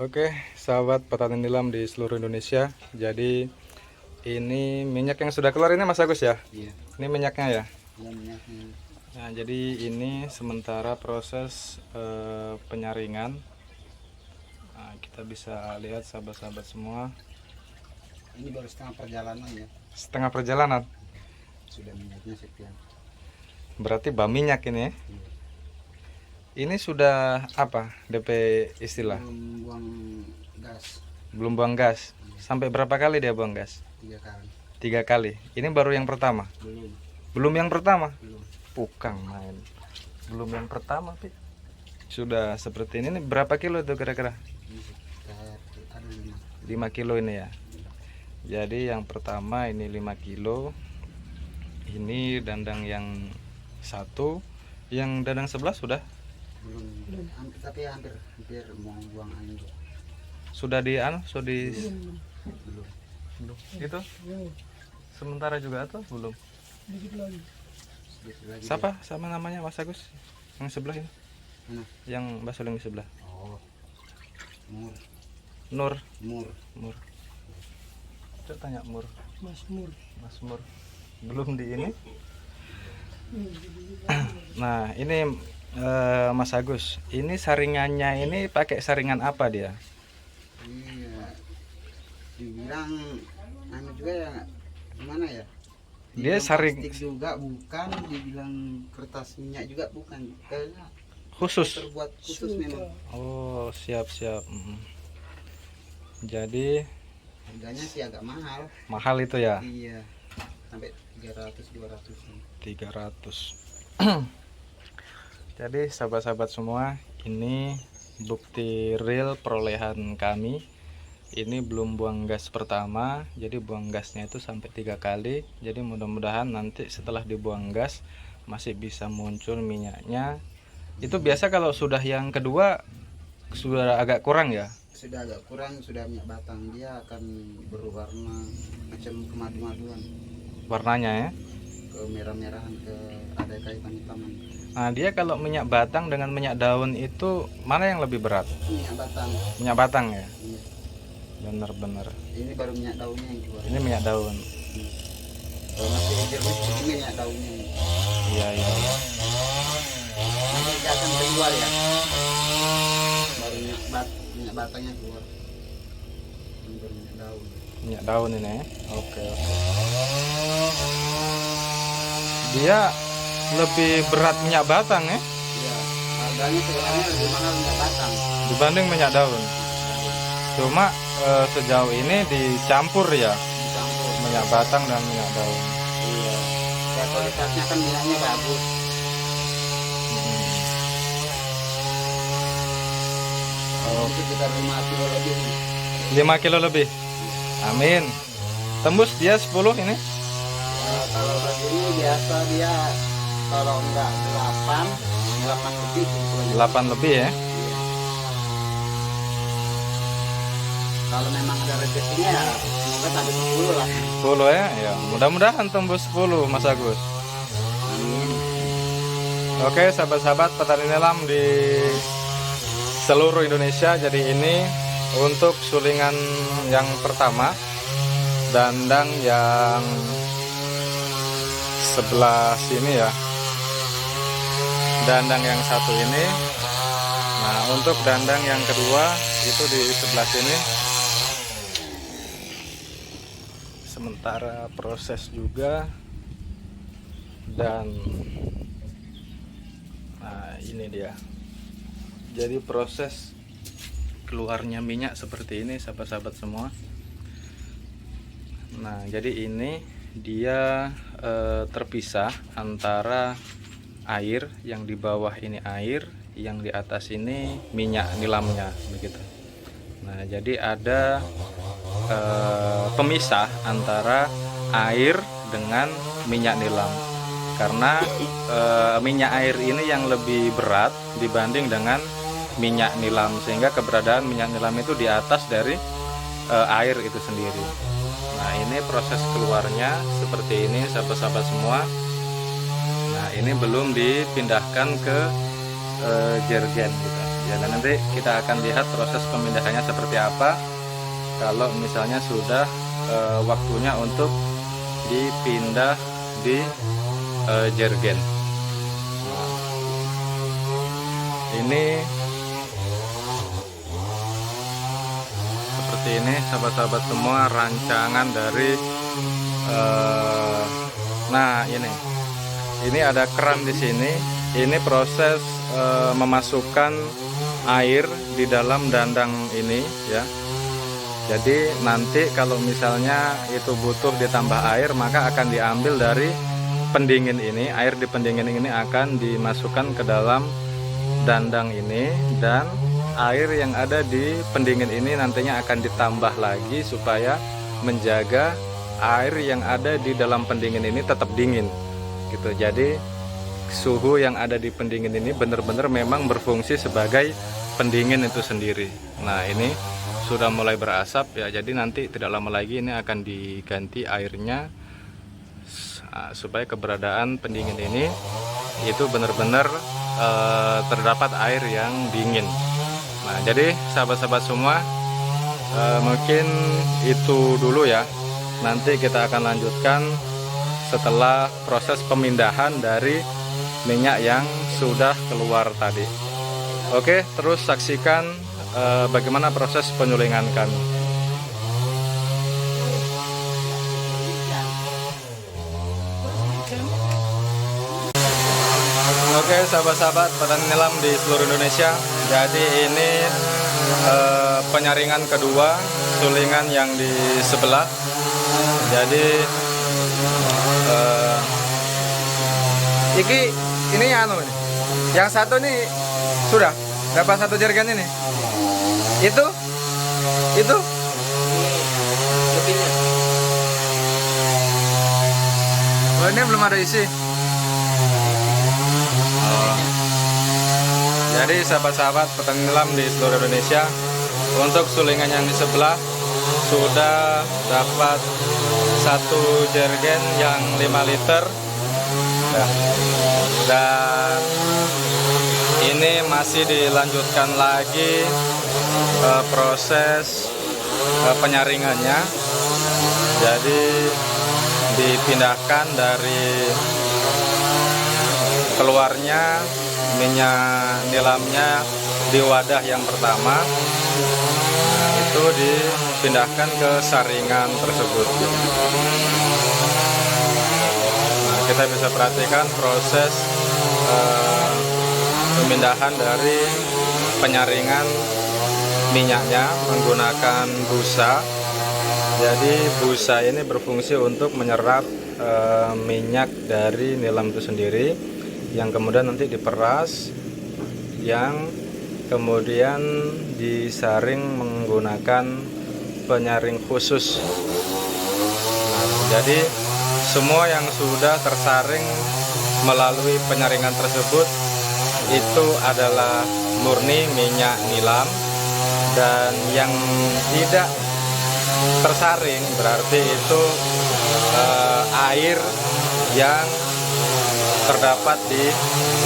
Oke, sahabat petani nilam di seluruh Indonesia. Jadi ini minyak yang sudah keluar ini Mas Agus ya? Iya. Ini minyaknya ya? Iya, minyaknya. Nah, jadi ini sementara proses penyaringan. Nah, kita bisa lihat sahabat-sahabat semua. Ini baru setengah perjalanan ya. Setengah perjalanan. Sudah minyaknya sekian. Berarti bak minyak ini ya? Iya. Ini sudah apa DP istilah? Belum buang gas. Belum buang gas. Sampai berapa kali dia buang gas? 3 kali. 3 kali. Ini baru yang pertama? Belum. Belum yang pertama? Belum. Bukan main. Belum yang pertama, Pi. Sudah seperti ini. Ini berapa kilo itu kira-kira? Ini sekitar ada 5. 5 kilo ini ya. Jadi yang pertama ini 5 kilo. Ini dandang yang satu. Yang dandang sebelah sudah? Belum. Tapi hampir mau buang angin. Sudah sudah di Belum. belum. Itu? Sementara juga atau belum? Sedikit lagi. Siapa? Sama namanya Mas Agus? Yang sebelah ini? Mana? Yang Mbak Suling di sebelah. Oh. Mur. Nur. Mur. Coba tanya Mur. Mas Mur. Mas Mur. Belum di ini. Nah, ini Mas Agus. Ini saringannya ini pakai saringan apa dia? Iya. Dibilang anu juga ya, gimana ya? Dia Dibilang saring plastik juga bukan, dibilang kertas minyak juga bukan. Kayaknya khusus. terbuat khusus memang. Oh, siap. Jadi Harganya sih agak mahal. mahal itu ya? Iya. Sampai 300 200. 300. Jadi sahabat-sahabat semua, ini bukti real perolehan kami. Ini belum buang gas pertama, jadi buang gasnya itu sampai 3 kali. Jadi mudah-mudahan nanti setelah dibuang gas masih bisa muncul minyaknya. Itu biasa kalau sudah yang kedua sudah agak kurang ya? Sudah agak kurang, sudah minyak batang, dia akan berwarna macam kemadu-maduan, Warnanya ya. ke merah-merahan, ke ada hitam-hitaman. Nah, dia kalau minyak batang dengan minyak daun itu mana yang lebih berat? Minyak batang. Minyak batang ya? Iya. Bener-bener. Ini baru minyak daunnya yang keluar. Ini minyak daun. Kalau masih jernih ini minyak daunnya. Iya. Nanti dia akan keluar ya. Baru minyak batangnya keluar. Ini baru minyak daun. Minyak daun ini ya. Oke. Dia lebih berat minyak batang ya Iya. Harganya sebenarnya lebih mahal minyak batang. dibanding minyak daun. Cuma sejauh ini dicampur ya Dicampur. minyak batang dan minyak daun. Iya. Ya kualitasnya kan minyaknya bagus. Oh, Itu sekitar 5 kilo lebih. 5 kilo lebih. Amin. Tembus dia 10 ini. Kalau begini biasa dia kalau enggak 8 lebih. 8 lebih ya. Iya. Kalau memang ada rezekinya ya semoga sampai 10 lah. 10 ya. Ya, mudah-mudahan tembus 10 Mas Agus. Amin. Oke, sahabat-sahabat petani nilam di seluruh Indonesia. Jadi ini untuk sulingan yang pertama, dandang yang sebelah sini ya, dandang yang satu ini. Nah, untuk dandang yang kedua itu di sebelah sini. Sementara proses juga, dan nah ini dia. Jadi proses keluarnya minyak seperti ini sahabat-sahabat semua. Nah, jadi ini dia terpisah antara air, yang di bawah ini air, yang di atas ini minyak nilamnya begitu. Nah, jadi ada pemisah antara air dengan minyak nilam, karena minyak air ini yang lebih berat dibanding dengan minyak nilam, sehingga keberadaan minyak nilam itu di atas dari air itu sendiri. Nah, ini proses keluarnya seperti ini sahabat-sahabat semua. Nah, ini belum dipindahkan ke jergen gitu. Ya, dan nanti kita akan lihat proses pemindahannya seperti apa kalau misalnya sudah waktunya untuk dipindah di jergen. Nah, ini seperti ini sahabat-sahabat semua rancangan dari nah ini ada keran di sini. Ini proses memasukkan air di dalam dandang ini ya. Jadi nanti kalau misalnya itu butuh ditambah air, maka akan diambil dari pendingin ini. Air di pendingin ini akan dimasukkan ke dalam dandang ini, dan air yang ada di pendingin ini nantinya akan ditambah lagi supaya menjaga air yang ada di dalam pendingin ini tetap dingin gitu. Jadi suhu yang ada di pendingin ini benar-benar memang berfungsi sebagai pendingin itu sendiri. Nah, ini sudah mulai berasap ya, jadi nanti tidak lama lagi ini akan diganti airnya supaya keberadaan pendingin ini itu benar-benar terdapat air yang dingin. Nah, jadi sahabat-sahabat semua, mungkin itu dulu ya. Nanti kita akan lanjutkan setelah proses pemindahan dari minyak yang sudah keluar tadi. Oke, terus saksikan bagaimana proses penyulingan kami. Oke, sahabat-sahabat petani nilam di seluruh Indonesia, jadi ini penyaringan kedua sulingan yang di sebelah. Jadi ini anu nih, yang satu nih sudah berapa satu jergen ini? Itu lebihnya. oh, ini belum ada isi. Jadi sahabat-sahabat petani nilam di seluruh Indonesia, untuk sulingan yang di sebelah sudah dapat satu jergen yang 5 liter ya. Dan ini masih dilanjutkan lagi proses penyaringannya. Jadi dipindahkan dari keluarnya minyak nilamnya di wadah yang pertama, itu dipindahkan ke saringan tersebut. Nah, kita bisa perhatikan proses pemindahan dari penyaringan minyaknya menggunakan busa. Jadi busa ini berfungsi untuk menyerap minyak dari nilam itu sendiri, yang kemudian nanti diperas, yang kemudian disaring menggunakan penyaring khusus. Nah, jadi semua yang sudah tersaring melalui penyaringan tersebut itu adalah murni minyak nilam, dan yang tidak tersaring berarti itu air yang terdapat di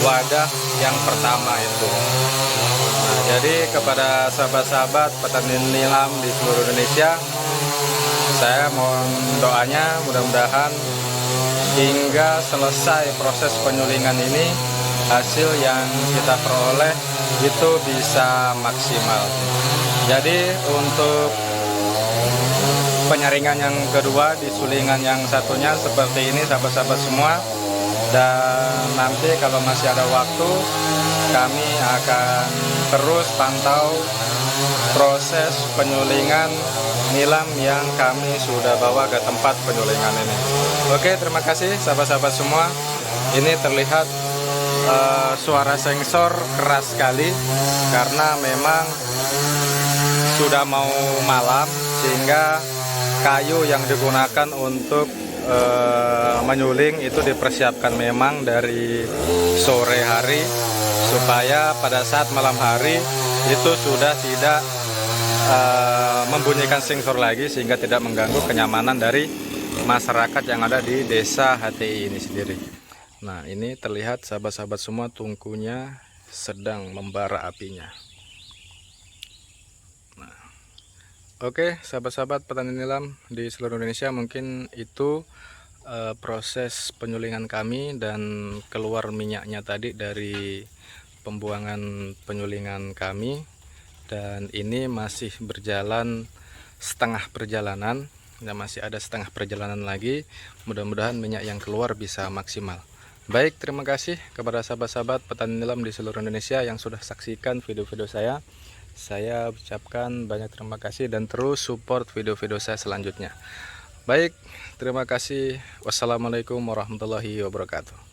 wadah yang pertama itu. Nah, jadi kepada sahabat-sahabat petani nilam di seluruh Indonesia, saya mohon doanya mudah-mudahan hingga selesai proses penyulingan ini hasil yang kita peroleh itu bisa maksimal. Jadi untuk penyaringan yang kedua di sulingan yang satunya seperti ini sahabat-sahabat semua. Dan nanti kalau masih ada waktu, kami akan terus pantau proses penyulingan nilam yang kami sudah bawa ke tempat penyulingan ini. Oke, terima kasih sahabat-sahabat semua. Ini terlihat suara sensor keras sekali karena memang sudah mau malam, sehingga kayu yang digunakan untuk menyuling itu dipersiapkan memang dari sore hari, supaya pada saat malam hari itu sudah tidak membunyikan sensor lagi, sehingga tidak mengganggu kenyamanan dari masyarakat yang ada di desa HTI ini sendiri. Nah, ini terlihat sahabat-sahabat semua, tungkunya sedang membara apinya. Oke, sahabat-sahabat petani nilam di seluruh Indonesia, mungkin itu proses penyulingan kami dan keluar minyaknya tadi dari pembuangan penyulingan kami. Dan ini masih berjalan setengah perjalanan, dan masih ada setengah perjalanan lagi. Mudah-mudahan minyak yang keluar bisa maksimal. Baik, terima kasih kepada sahabat-sahabat petani nilam di seluruh Indonesia yang sudah saksikan video-video saya. Saya ucapkan banyak terima kasih dan terus support video-video saya selanjutnya. Baik, terima kasih. Wassalamualaikum warahmatullahi wabarakatuh.